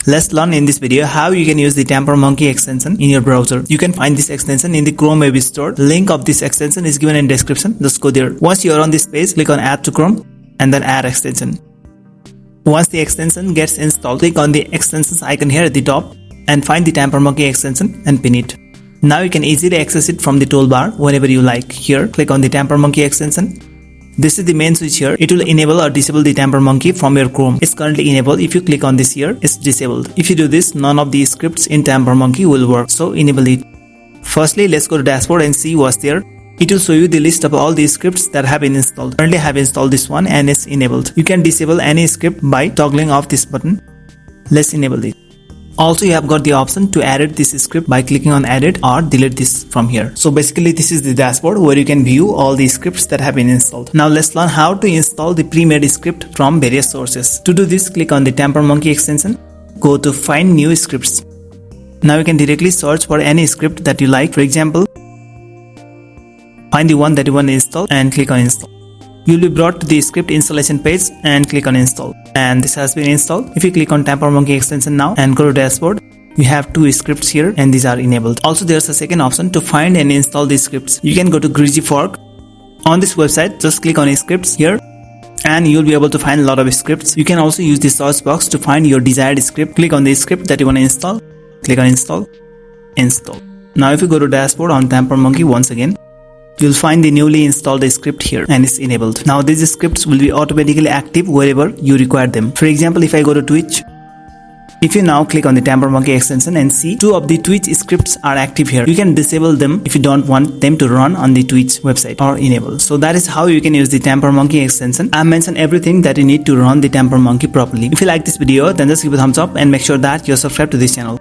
Let's learn in this video how you can use the Tampermonkey extension in your browser. You can find this extension in the Chrome Web Store. Link of this extension is given in description. Just go there. Once you are on this page, click on Add to Chrome and then Add Extension. Once the extension gets installed, click on the extensions icon here at the top and find the Tampermonkey extension and pin it. Now you can easily access it from the toolbar whenever you like. Here, click on the Tampermonkey extension. This is the main switch here. It will enable or disable the Tampermonkey from your Chrome. It's currently enabled. If you click on this here, it's disabled. If you do this, none of these scripts in Tampermonkey will work. So enable it. Firstly, let's go to dashboard and see what's there. It will show you the list of all these scripts that have been installed. Currently I have installed this one and it's enabled. You can disable any script by toggling off this button. Let's enable it. Also, you have got the option to edit this script by clicking on edit or delete this from here. So basically this is the dashboard where you can view all the scripts that have been installed. Now let's learn how to install the pre-made script from various sources. To do this, click on the Tampermonkey extension. Go to find new scripts. Now you can directly search for any script that you like. For example, find the one that you want to install and click on install. You will be brought to the script installation page and click on install. And this has been installed. If you click on Tampermonkey extension now and go to dashboard, you have two scripts here and these are enabled. Also, there's a second option to find and install these scripts. You can go to Greasy Fork. On this website, just click on scripts here and you'll be able to find a lot of scripts. You can also use the search box to find your desired script. Click on the script that you want to install. Click on install. Install. Now if you go to dashboard on Tampermonkey once again, you'll find the newly installed script here and it's enabled. Now these scripts will be automatically active wherever you require them. For example, if I go to Twitch, if you now click on the Tampermonkey extension and see two of the Twitch scripts are active here, you can disable them if you don't want them to run on the Twitch website or enable. So that is how you can use the Tampermonkey extension. I mentioned everything that you need to run the Tampermonkey properly. If you like this video, then just give a thumbs up and make sure that you're subscribed to this channel.